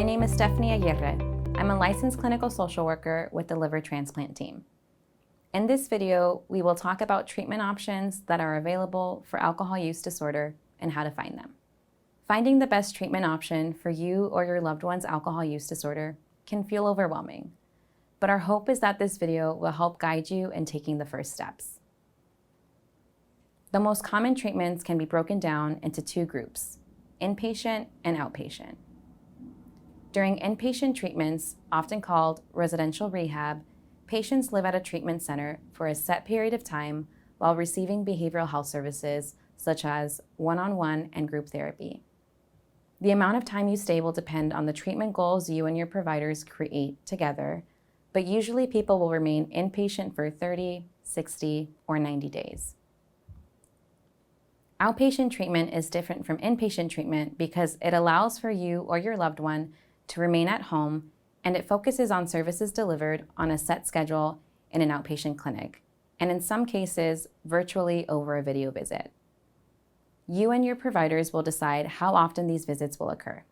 name is Stephanie Aguirre. I'm a licensed clinical social worker with the liver transplant team. In this video, we will talk about treatment options that are available for alcohol use disorder and how to find them. Finding the best treatment option for you or your loved one's alcohol use disorder can feel overwhelming, but our hope is that this video will help guide you in taking the first steps. The most common treatments can be broken down into two groups, inpatient and outpatient. During inpatient treatments, often called residential rehab, patients live at a treatment center for a set period of time while receiving behavioral health services such as one-on-one and group therapy. The amount of time you stay will depend on the treatment goals you and your providers create together, but usually people will remain inpatient for 30, 60, or 90 days. Outpatient treatment is different from inpatient treatment because it allows for you or your loved one to remain at home, and it focuses on services delivered on a set schedule in an outpatient clinic, and in some cases, virtually over a video visit. You and your providers will decide how often these visits will occur.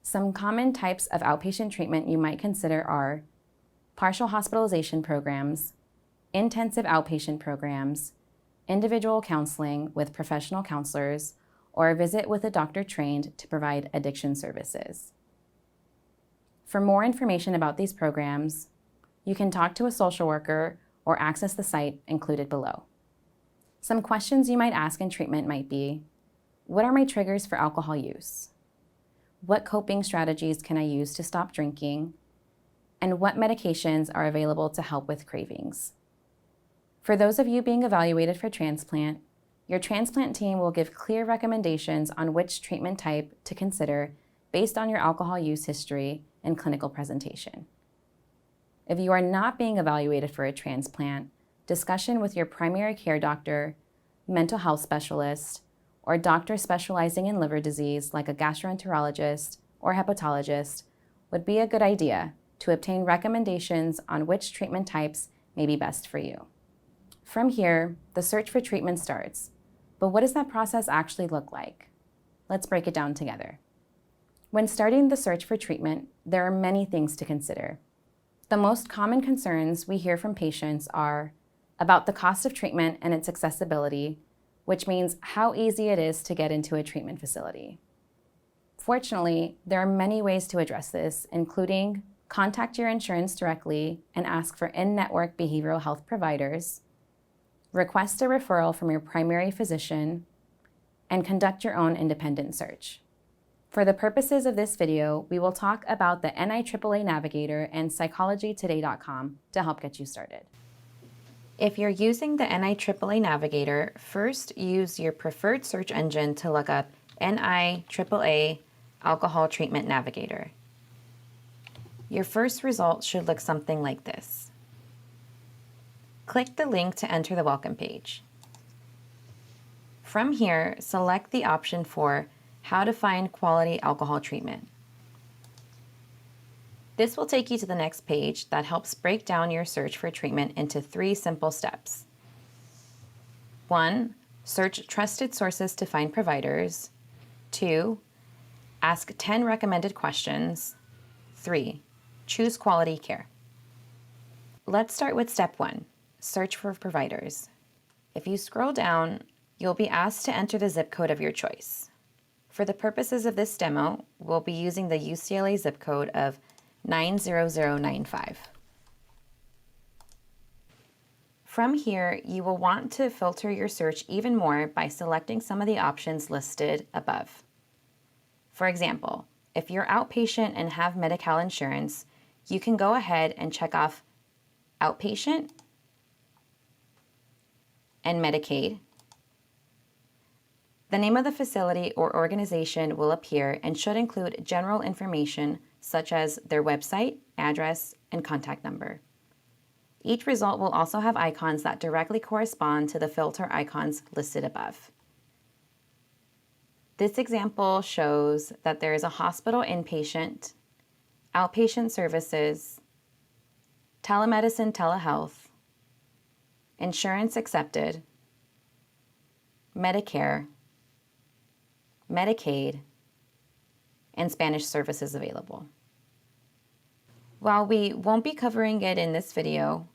Some common types of outpatient treatment you might consider are partial hospitalization programs, intensive outpatient programs, individual counseling with professional counselors, or a visit with a doctor trained to provide addiction services. For more information about these programs, you can talk to a social worker or access the site included below. Some questions you might ask in treatment might be, what are my triggers for alcohol use? What coping strategies can I use to stop drinking? And what medications are available to help with cravings? For those of you being evaluated for transplant, your transplant team will give clear recommendations on which treatment type to consider based on your alcohol use history and clinical presentation. If you are not being evaluated for a transplant, discussion with your primary care doctor, mental health specialist, or doctor specializing in liver disease like a gastroenterologist or hepatologist would be a good idea to obtain recommendations on which treatment types may be best for you. From here, the search for treatment starts. But what does that process actually look like? Let's break it down together. When starting the search for treatment, there are many things to consider. The most common concerns we hear from patients are about the cost of treatment and its accessibility, which means how easy it is to get into a treatment facility. Fortunately, there are many ways to address this, including contact your insurance directly and ask for in-network behavioral health providers, request a referral from your primary physician, and conduct your own independent search. For the purposes of this video, we will talk about the NIAAA Navigator and psychologytoday.com to help get you started. If you're using the NIAAA Navigator, first use your preferred search engine to look up NIAAA Alcohol Treatment Navigator. Your first result should look something like this. Click the link to enter the welcome page. From here, select the option for How to Find Quality Alcohol Treatment. This will take you to the next page that helps break down your search for treatment into 3 simple steps. 1. Search trusted sources to find providers. 2. Ask 10 recommended questions. 3. Choose quality care. Let's start with step 1. Search for providers. If you scroll down, you'll be asked to enter the zip code of your choice. For the purposes of this demo, we'll be using the UCLA zip code of 90095. From here, you will want to filter your search even more by selecting some of the options listed above. For example, if you're outpatient and have Medi-Cal insurance, you can go ahead and check off outpatient and Medicaid. The name of the facility or organization will appear and should include general information such as their website, address, and contact number. Each result will also have icons that directly correspond to the filter icons listed above. This example shows that there is a hospital inpatient, outpatient services, telemedicine, telehealth, insurance accepted, Medicare, Medicaid, and Spanish services available. While we won't be covering it in this video,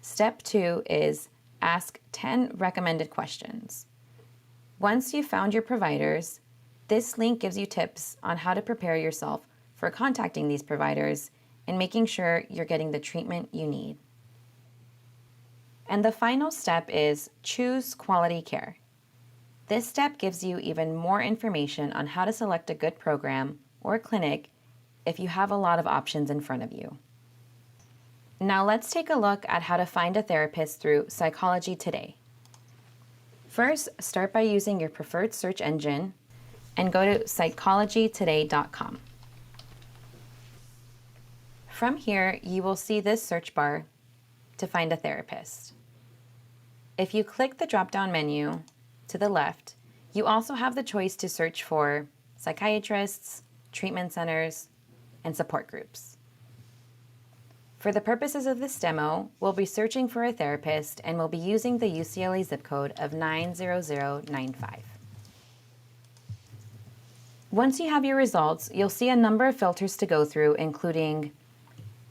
step 2 is ask 10 recommended questions. Once you've found your providers, this link gives you tips on how to prepare yourself for contacting these providers and making sure you're getting the treatment you need. And the final step is choose quality care. This step gives you even more information on how to select a good program or clinic if you have a lot of options in front of you. Now let's take a look at how to find a therapist through Psychology Today. First, start by using your preferred search engine and go to psychologytoday.com. From here, you will see this search bar to find a therapist. If you click the drop-down menu to the left, you also have the choice to search for psychiatrists, treatment centers, and support groups. For the purposes of this demo, we'll be searching for a therapist and we'll be using the UCLA zip code of 90095. Once you have your results, you'll see a number of filters to go through, including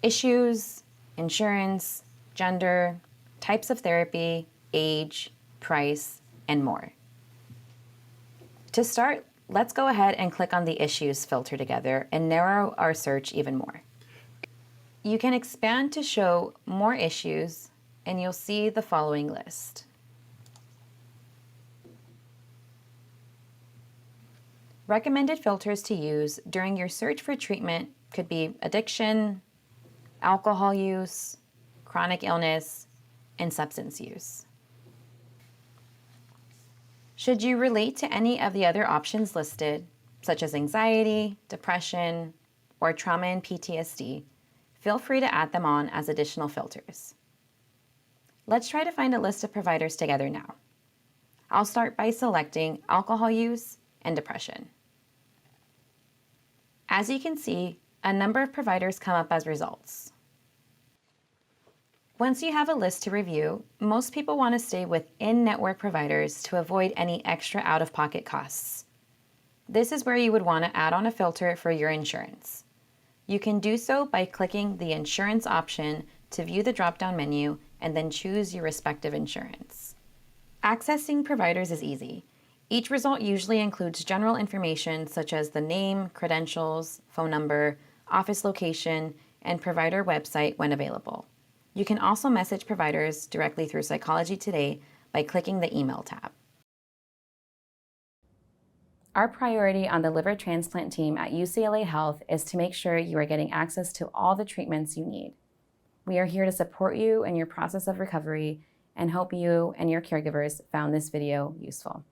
issues, insurance, gender, types of therapy, age, price, and more. To start, let's go ahead and click on the issues filter together and narrow our search even more. You can expand to show more issues, and you'll see the following list. Recommended filters to use during your search for treatment could be addiction, alcohol use, chronic illness, and substance use. Should you relate to any of the other options listed, such as anxiety, depression, or trauma and PTSD, feel free to add them on as additional filters. Let's try to find a list of providers together now. I'll start by selecting alcohol use and depression. As you can see, a number of providers come up as results. Once you have a list to review, most people want to stay with in-network providers to avoid any extra out-of-pocket costs. This is where you would want to add on a filter for your insurance. You can do so by clicking the insurance option to view the drop-down menu and then choose your respective insurance. Accessing providers is easy. Each result usually includes general information such as the name, credentials, phone number, office location, and provider website when available. You can also message providers directly through Psychology Today by clicking the email tab. Our priority on the liver transplant team at UCLA Health is to make sure you are getting access to all the treatments you need. We are here to support you in your process of recovery and hope you and your caregivers found this video useful.